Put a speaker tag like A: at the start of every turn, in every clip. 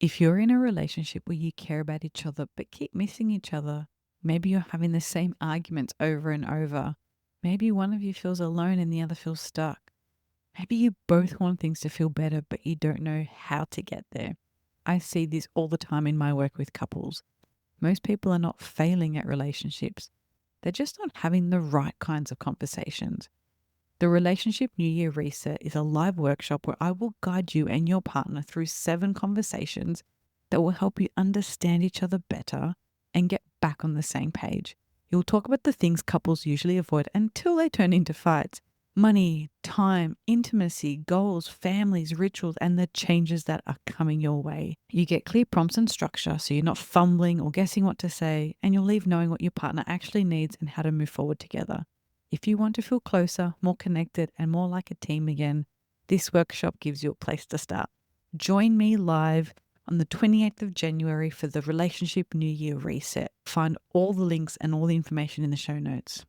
A: If you're in a relationship where you care about each other but keep missing each other, maybe you're having the same arguments over and over. Maybe one of you feels alone and the other feels stuck. Maybe you both want things to feel better, but you don't know how to get there. I see this all the time in my work with couples. Most people are not failing at relationships. They're just not having the right kinds of conversations. The Relationship New Year Reset is a live workshop where I will guide you and your partner through 7 conversations that will help you understand each other better and get back on the same page. You'll talk about the things couples usually avoid until they turn into fights: money, time, intimacy, goals, families, rituals, and the changes that are coming your way. You get clear prompts and structure so you're not fumbling or guessing what to say, and you'll leave knowing what your partner actually needs and how to move forward together. If you want to feel closer, more connected, and more like a team again, this workshop gives you a place to start. Join me live on the 28th of January for the Relationship New Year Reset. Find all the links and all the information in the show notes.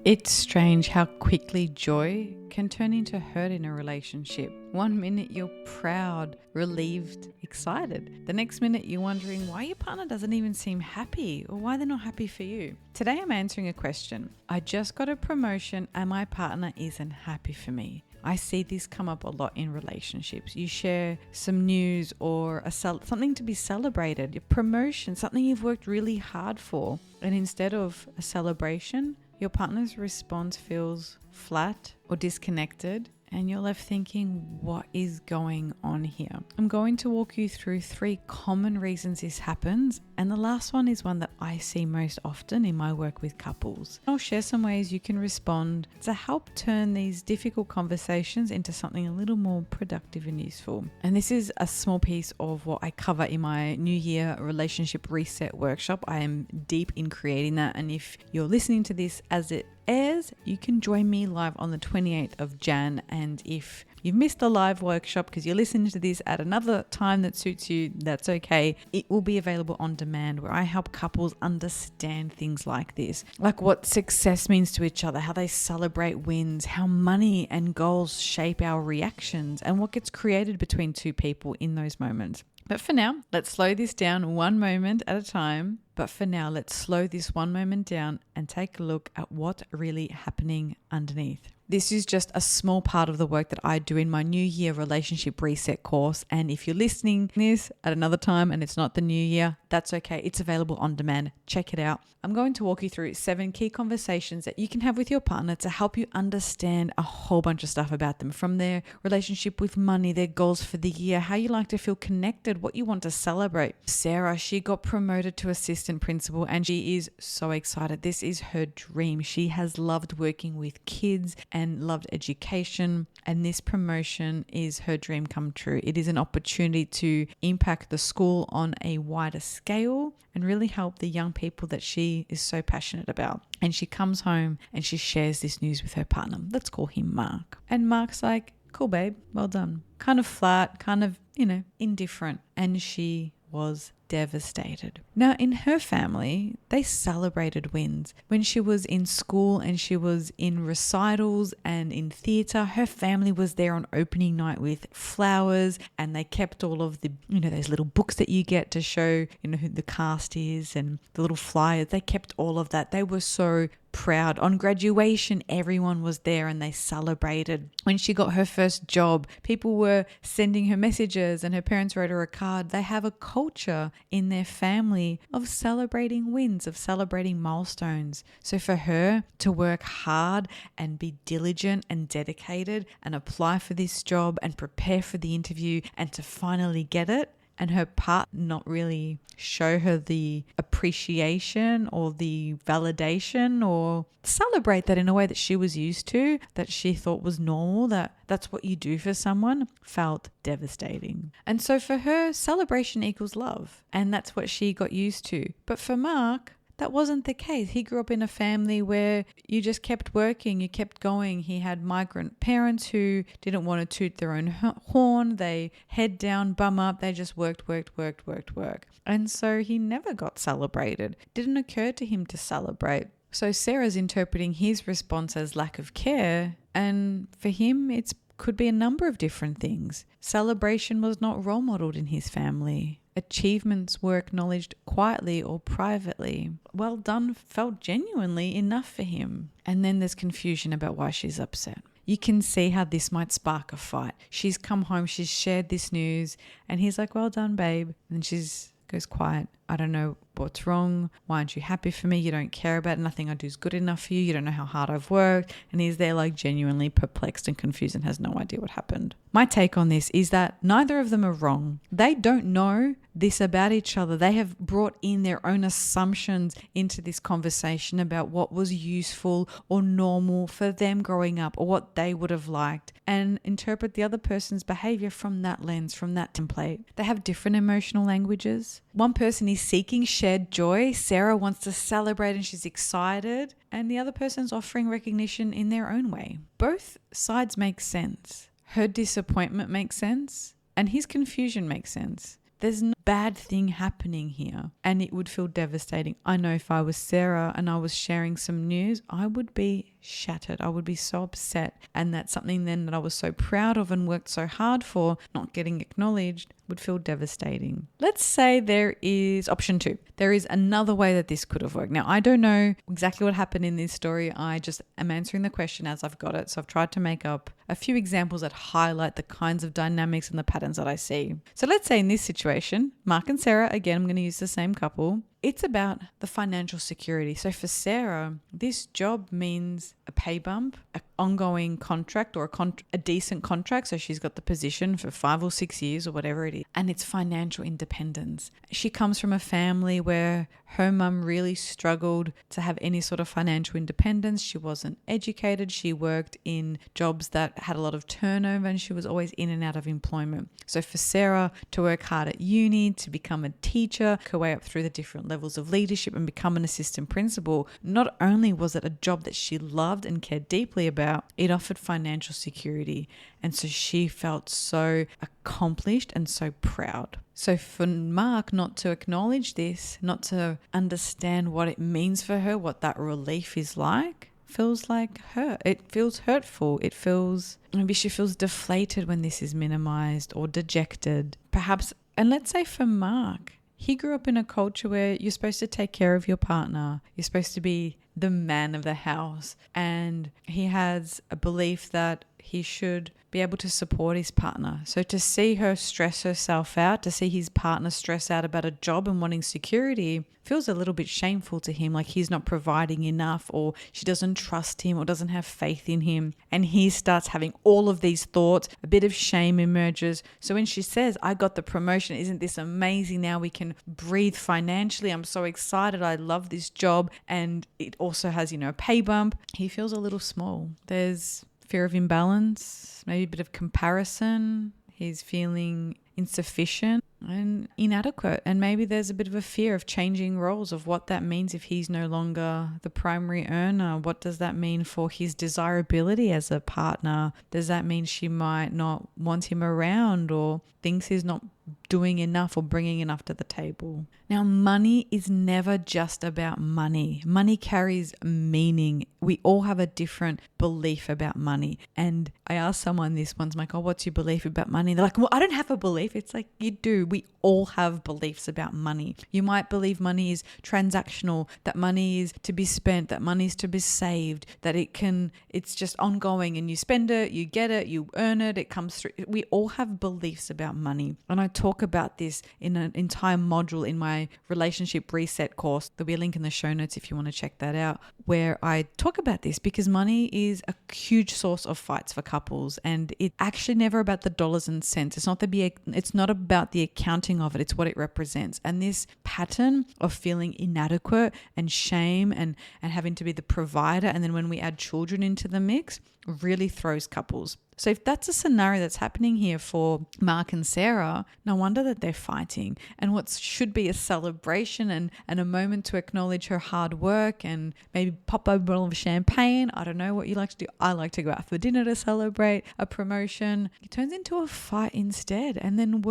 A: It's strange how quickly joy can turn into hurt in a relationship. One minute you're proud, relieved, excited. The next minute you're wondering why your partner doesn't even seem happy or why they're not happy for you. Today I'm answering a question. I just got a promotion and my partner isn't happy for me. I see this come up a lot in relationships. You share some news or something to be celebrated, a promotion, something you've worked really hard for. And instead of a celebration, your partner's response feels flat or disconnected, and you're left thinking, what is going on here? I'm going to walk you through 3 common reasons this happens, and the last one is one that I see most often in my work with couples. I'll share some ways you can respond to help turn these difficult conversations into something a little more productive and useful. And this is a small piece of what I cover in my New Year Relationship Reset workshop. I am deep in creating that, and if you're listening to this as it airs, you can join me live on the 28th of Jan. And if you've missed the live workshop because you're listening to this at another time that suits you, that's okay. It will be available on demand, where I help couples understand things like this, like what success means to each other, how they celebrate wins, how money and goals shape our reactions, and what gets created between 2 people in those moments. But for now, let's slow this down one moment at a time. But for now, let's slow this one moment down and take a look at what's really happening underneath. This is just a small part of the work that I do in my New Year Relationship Reset course. And if you're listening to this at another time and it's not the new year, that's okay. It's available on demand. Check it out. I'm going to walk you through 7 key conversations that you can have with your partner to help you understand a whole bunch of stuff about them, from their relationship with money, their goals for the year, how you like to feel connected, what you want to celebrate. Sarah, she got promoted to assistant principal and she is so excited. This is her dream. She has loved working with kids and loved education, and this promotion is her dream come true. It is an opportunity to impact the school on a wider scale and really help the young people that she is so passionate about. And she comes home and she shares this news with her partner. Let's call him Mark. And Mark's like, cool, babe, well done. Kind of flat, kind of, indifferent. And she was devastated. Now, in her family, they celebrated wins. When she was in school and she was in recitals and in theatre, her family was there on opening night with flowers, and they kept all of the, those little books that you get to show, who the cast is and the little flyers. They kept all of that. They were so proud. On graduation, everyone was there and they celebrated. When she got her first job, people were sending her messages and her parents wrote her a card. They have a culture in their family of celebrating wins, of celebrating milestones. So for her to work hard and be diligent and dedicated and apply for this job and prepare for the interview and to finally get it, and her partner not really show her the appreciation or the validation or celebrate that in a way that she was used to, that she thought was normal, that's what you do for someone, felt devastating. And so for her, celebration equals love, and that's what she got used to. But for Mark, that wasn't the case. He grew up in a family where you just kept working, you kept going. He had migrant parents who didn't want to toot their own horn. They head down, bum up. They just worked. And so he never got celebrated. Didn't occur to him to celebrate. So Sarah's interpreting his response as lack of care, and for him, it's could be a number of different things. Celebration was not role modeled in his family. Achievements were acknowledged quietly or privately. Well done felt genuinely enough for him. And then there's confusion about why she's upset. You can see how this might spark a fight. She's come home, she's shared this news, and he's like, well done, babe. And she's goes quiet. I don't know what's wrong. Why aren't you happy for me? You don't care about it. Nothing I do is good enough for you. You don't know how hard I've worked. And he's there like genuinely perplexed and confused and has no idea what happened. My take on this is that neither of them are wrong. They don't know this about each other. They have brought in their own assumptions into this conversation about what was useful or normal for them growing up or what they would have liked, and interpret the other person's behavior from that lens, from that template. They have different emotional languages. One person is seeking shared joy. Sarah wants to celebrate and she's excited, and the other person's offering recognition in their own way. Both sides make sense. Her disappointment makes sense, and his confusion makes sense. There's no bad thing happening here, and it would feel devastating. I know if I was Sarah and I was sharing some news, I would be shattered. I would be so upset, and that's something then that I was so proud of and worked so hard for, not getting acknowledged, would feel devastating. Let's say there is option 2. There is another way that this could have worked. Now, I don't know exactly what happened in this story. I just am answering the question as I've got it. So I've tried to make up a few examples that highlight the kinds of dynamics and the patterns that I see. So let's say in this situation, Mark and Sarah, again, I'm going to use the same couple. It's about the financial security. So for Sarah, this job means a pay bump, an ongoing contract or a decent contract. So she's got the position for 5 or 6 years or whatever it is. And it's financial independence. She comes from a family where her mum really struggled to have any sort of financial independence. She wasn't educated. She worked in jobs that had a lot of turnover, and she was always in and out of employment. So for Sarah to work hard at uni, to become a teacher, her way up through the different levels of leadership and become an assistant principal, not only was it a job that she loved and cared deeply about, it offered financial security. And so she felt so accomplished and so proud. So for Mark not to acknowledge this, not to understand what it means for her, what that relief is like, feels like hurt. It feels hurtful. It feels, maybe she feels deflated when this is minimized or dejected. Perhaps, and let's say for Mark, he grew up in a culture where you're supposed to take care of your partner. You're supposed to be the man of the house. And he has a belief that he should be able to support his partner. So to see her stress herself out, to see his partner stress out about a job and wanting security, feels a little bit shameful to him, like he's not providing enough, or she doesn't trust him or doesn't have faith in him. And he starts having all of these thoughts, a bit of shame emerges. So when she says, I got the promotion, isn't this amazing? Now we can breathe financially. I'm so excited. I love this job. And it also has, a pay bump. He feels a little small. There's fear of imbalance, maybe a bit of comparison. He's feeling insufficient and inadequate. And maybe there's a bit of a fear of changing roles, of what that means if he's no longer the primary earner. What does that mean for his desirability as a partner? Does that mean she might not want him around, or thinks he's not doing enough or bringing enough to the table? Now, money is never just about money. Money carries meaning. We all have a different belief about money. And I asked someone this once, I'm like, oh, what's your belief about money? They're like, well, I don't have a belief. It's like, you do. We all have beliefs about money. You might believe money is transactional, that money is to be spent, that money is to be saved, that it's just ongoing, and you spend it, you get it, you earn it, it comes through. We all have beliefs about money. And I talk about this in an entire module in my relationship reset course. There'll be a link in the show notes if you want to check that out, where I talk about this, because money is a huge source of fights for couples, and it's actually never about the dollars and cents. It's not about the accounting of it. It's what it represents. And this pattern of feeling inadequate and shame and having to be the provider, and then when we add children into the mix, really throws couples. So if that's a scenario that's happening here for Mark and Sarah, no wonder that they're fighting. And what should be a celebration and a moment to acknowledge her hard work and maybe pop a bottle of champagne. I don't know what you like to do. I like to go out for dinner to celebrate a promotion. It turns into a fight instead. And then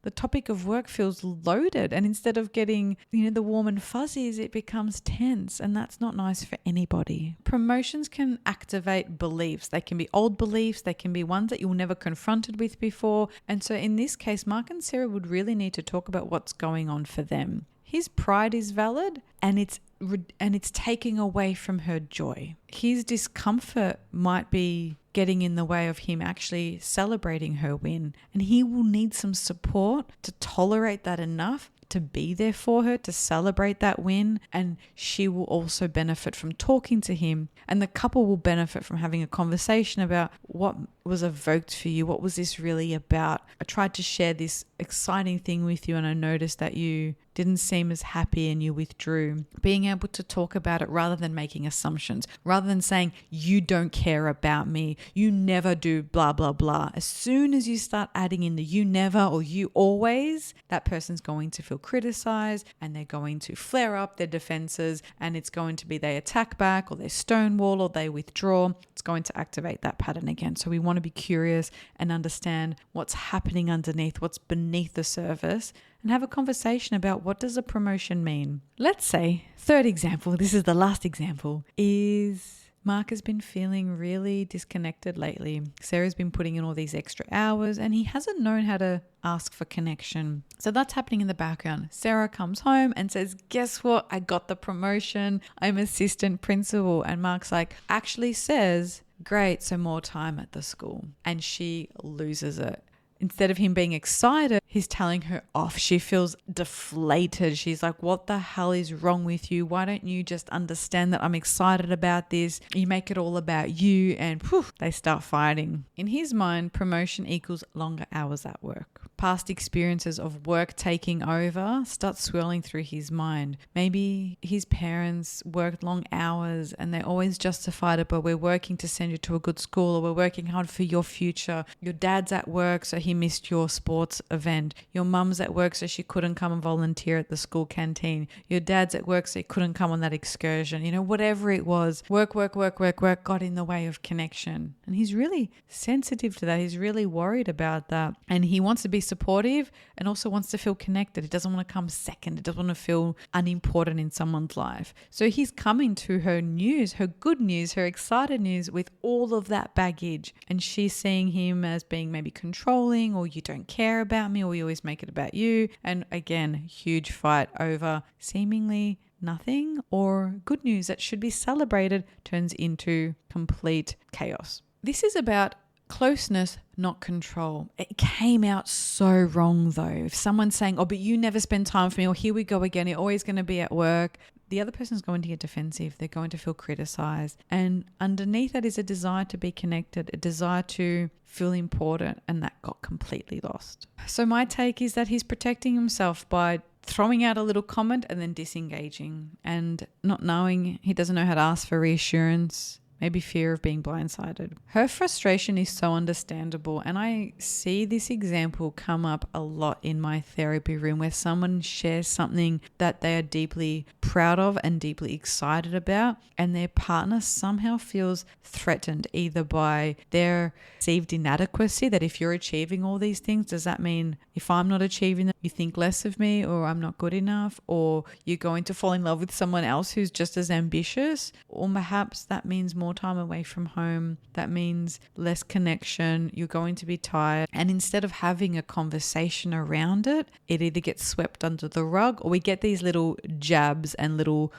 A: the the topic of work feels loaded. And instead of getting, the warm and fuzzies, it becomes tense. And that's not nice for anybody. Promotions can activate beliefs. They can be old beliefs. They can be ones that you were never confronted with before. And so in this case, Mark and Sarah would really need to talk about what's going on for them. His pride is valid, and it's taking away from her joy. His discomfort might be getting in the way of him actually celebrating her win, and he will need some support to tolerate that enough to be there for her, to celebrate that win. And she will also benefit from talking to him, and the couple will benefit from having a conversation about what was evoked for you. What was this really about? I tried to share this exciting thing with you, and I noticed that you didn't seem as happy and you withdrew. Being able to talk about it rather than making assumptions, rather than saying, you don't care about me, you never do, blah, blah, blah. As soon as you start adding in the you never or you always, that person's going to feel criticized, and they're going to flare up their defenses, and it's going to be they attack back, or they stonewall, or they withdraw. It's going to activate that pattern again. So we want to be curious and understand what's happening underneath, what's beneath the surface, and have a conversation about what does a promotion mean. Let's say, third example, this is the last example, is Mark has been feeling really disconnected lately. Sarah's been putting in all these extra hours, and he hasn't known how to ask for connection. So that's happening in the background. Sarah comes home and says, guess what? I got the promotion. I'm assistant principal. And Mark's like, actually says, great, so more time at the school. And she loses it. Instead of him being excited, he's telling her off. She feels deflated. She's like, what the hell is wrong with you? Why don't you just understand that I'm excited about this? You make it all about you, and poof, they start fighting. In his mind, promotion equals longer hours at work. Past experiences of work taking over start swirling through his mind. Maybe his parents worked long hours and they always justified it, but we're working to send you to a good school, or we're working hard for your future. Your dad's at work, so he missed your sports event. Your mum's at work, so she couldn't come and volunteer at the school canteen. Your dad's at work, so he couldn't come on that excursion. Whatever it was, work got in the way of connection. And he's really sensitive to that. He's really worried about that. And he wants to be supportive and also wants to feel connected. He doesn't want to come second. He doesn't want to feel unimportant in someone's life. So he's coming to her news, her good news, her excited news with all of that baggage. And she's seeing him as being maybe controlling, or you don't care about me, or you always make it about you. And again, huge fight over seemingly nothing, or good news that should be celebrated turns into complete chaos. This is about closeness, not control. It came out so wrong though. If someone's saying, oh, but you never spend time for me, or here we go again, you're always going to be at work, the other person's going to get defensive. They're going to feel criticized. And underneath that is a desire to be connected, a desire to feel important, and that got completely lost. So my take is that he's protecting himself by throwing out a little comment and then disengaging, and not knowing, he doesn't know how to ask for reassurance. Maybe fear of being blindsided. Her frustration is so understandable, and I see this example come up a lot in my therapy room, where someone shares something that they are deeply proud of and deeply excited about, and their partner somehow feels threatened either by their perceived inadequacy, that if you're achieving all these things, does that mean if I'm not achieving them, you think less of me, or I'm not good enough, or you're going to fall in love with someone else who's just as ambitious, or perhaps that means more time away from home. That means less connection. You're going to be tired. And instead of having a conversation around it, it either gets swept under the rug, or we get these little jabs and little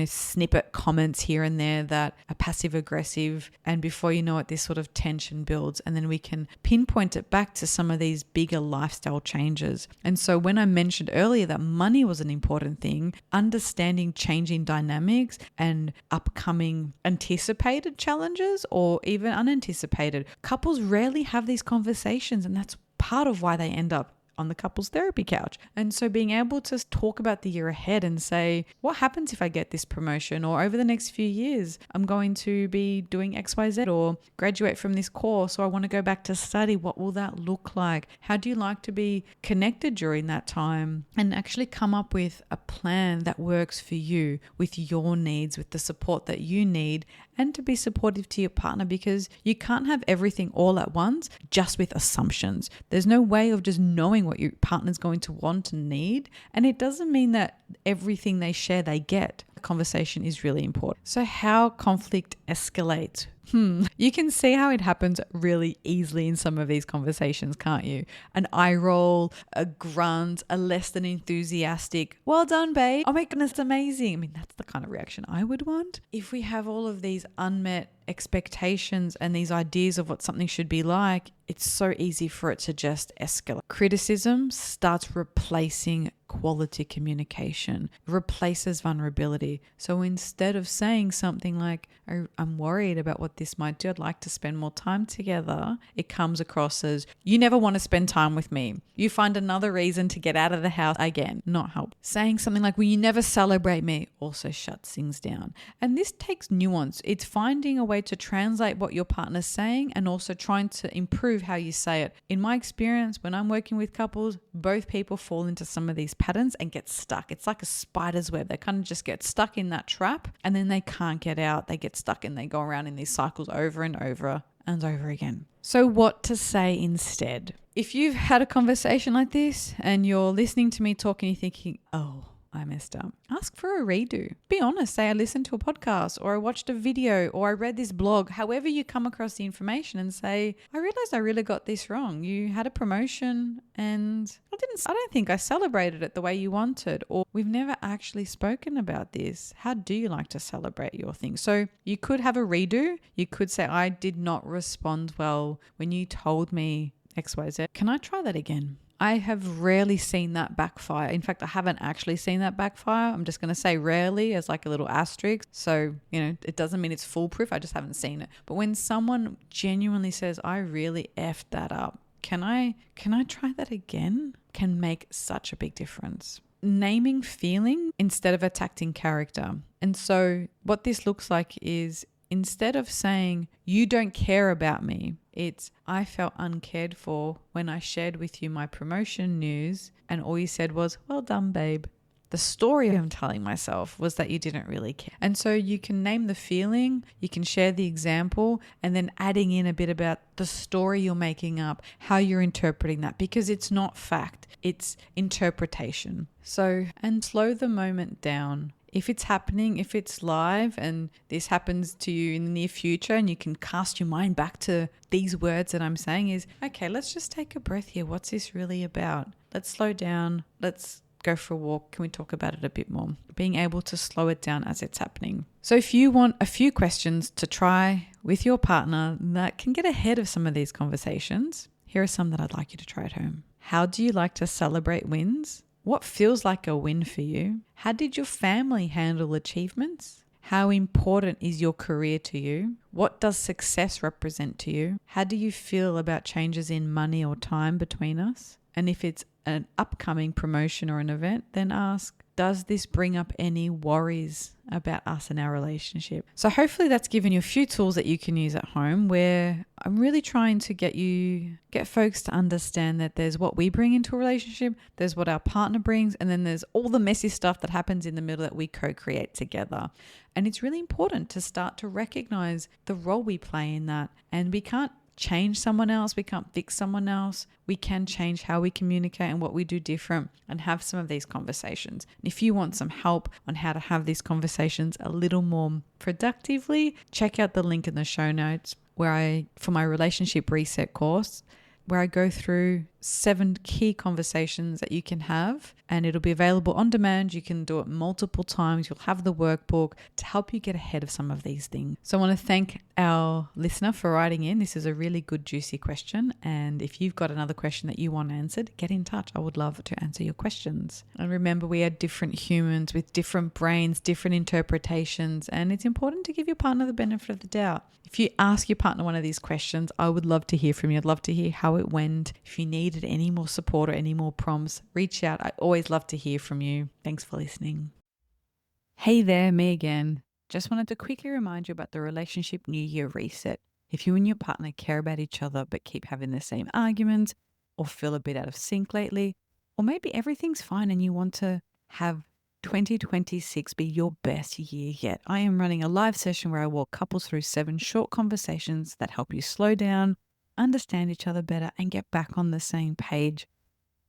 A: snippet comments here and there that are passive aggressive. And before you know it, this sort of tension builds, and then we can pinpoint it back to some of these bigger lifestyle changes. And so when I mentioned earlier that money was an important thing, understanding changing dynamics and upcoming anticipated challenges or even unanticipated, couples rarely have these conversations, and that's part of why they end up on the couples therapy couch. And so being able to talk about the year ahead and say, what happens if I get this promotion, or over the next few years, I'm going to be doing XYZ, or graduate from this course, or I want to go back to study. What will that look like? How do you like to be connected during that time? And actually come up with a plan that works for you, with your needs, with the support that you need, and to be supportive to your partner, because you can't have everything all at once just with assumptions. There's no way of just knowing what your partner's going to want and need. And it doesn't mean that everything they share, they get. The conversation is really important. So how conflict escalates. You can see how it happens really easily in some of these conversations, can't you? An eye roll, a grunt, a less than enthusiastic, well done, babe. Oh my goodness, it's amazing. I mean, that's the kind of reaction I would want. If we have all of these unmet expectations and these ideas of what something should be like, it's so easy for it to just escalate. Criticism starts replacing quality communication, replaces vulnerability. So instead of saying something like, I'm worried about what this might do, I'd like to spend more time together, it comes across as, you never want to spend time with me. You find another reason to get out of the house again, not help. Saying something like, well, you never celebrate me, also shuts things down. And this takes nuance. It's finding a way to translate what your partner's saying and also trying to improve how you say it. In my experience, when I'm working with couples, both people fall into some of these patterns and get stuck. It's like a spider's web. They kind of just get stuck in that trap and then they can't get out. They get stuck and they go around in these cycles over and over and over again. So what to say instead? If you've had a conversation like this and you're listening to me talk and you're thinking, oh, I messed up, ask for a redo. Be honest. Say I listened to a podcast or I watched a video or I read this blog. However you come across the information, and say, I realized I really got this wrong. You had a promotion and I don't think I celebrated it the way you wanted, or we've never actually spoken about this. How do you like to celebrate your thing? So you could have a redo. You could say, I did not respond well when you told me XYZ. Can I try that again? I have rarely seen that backfire. In fact, I haven't actually seen that backfire. I'm just going to say rarely as like a little asterisk. So, it doesn't mean it's foolproof. I just haven't seen it. But when someone genuinely says, I really effed that up, can I try that again? Can make such a big difference. Naming feeling instead of attacking character. And so what this looks like is, instead of saying, you don't care about me, it's, I felt uncared for when I shared with you my promotion news and all you said was, well done, babe. The story I'm telling myself was that you didn't really care. And so you can name the feeling, you can share the example, and then adding in a bit about the story you're making up, how you're interpreting that, because it's not fact, it's interpretation. So, and slow the moment down. If it's happening, if it's live and this happens to you in the near future and you can cast your mind back to these words that I'm saying, is, okay, let's just take a breath here. What's this really about? Let's slow down. Let's go for a walk. Can we talk about it a bit more? Being able to slow it down as it's happening. So if you want a few questions to try with your partner that can get ahead of some of these conversations, here are some that I'd like you to try at home. How do you like to celebrate wins? What feels like a win for you? How did your family handle achievements? How important is your career to you? What does success represent to you? How do you feel about changes in money or time between us? And if it's an upcoming promotion or an event, then ask, does this bring up any worries about us and our relationship? So hopefully that's given you a few tools that you can use at home, where I'm really trying to get folks to understand that there's what we bring into a relationship, there's what our partner brings, and then there's all the messy stuff that happens in the middle that we co-create together. And it's really important to start to recognize the role we play in that. And we can't change someone else. We can't fix someone else. We can change how we communicate and what we do different, and have some of these conversations. And if you want some help on how to have these conversations a little more productively, check out the link in the show notes for my relationship reset course, where I go through 7 key conversations that you can have, and it'll be available on demand. You can do it multiple times. You'll have the workbook to help you get ahead of some of these things. So I want to thank our listener for writing in. This is a really good, juicy question. And if you've got another question that you want answered, get in touch. I would love to answer your questions. And remember, we are different humans with different brains, different interpretations, and it's important to give your partner the benefit of the doubt. If you ask your partner one of these questions, I would love to hear from you. I'd love to hear how it went. If you needed any more support or any more prompts, reach out. I always love to hear from you. Thanks for listening. Hey there, me again. Just wanted to quickly remind you about the Relationship New Year Reset. If you and your partner care about each other but keep having the same arguments, or feel a bit out of sync lately, or maybe everything's fine and you want to have 2026 be your best year yet. I am running a live session where I walk couples through 7 short conversations that help you slow down, understand each other better, and get back on the same page.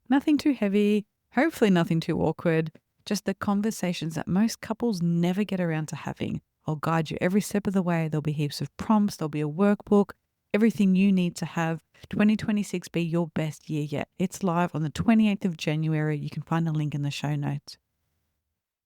A: Nothing too heavy, hopefully nothing too awkward, just the conversations that most couples never get around to having. I'll guide you every step of the way. There'll be heaps of prompts, there'll be a workbook, everything you need to have 2026 be your best year yet. It's live on the 28th of January. You can find the link in the show notes.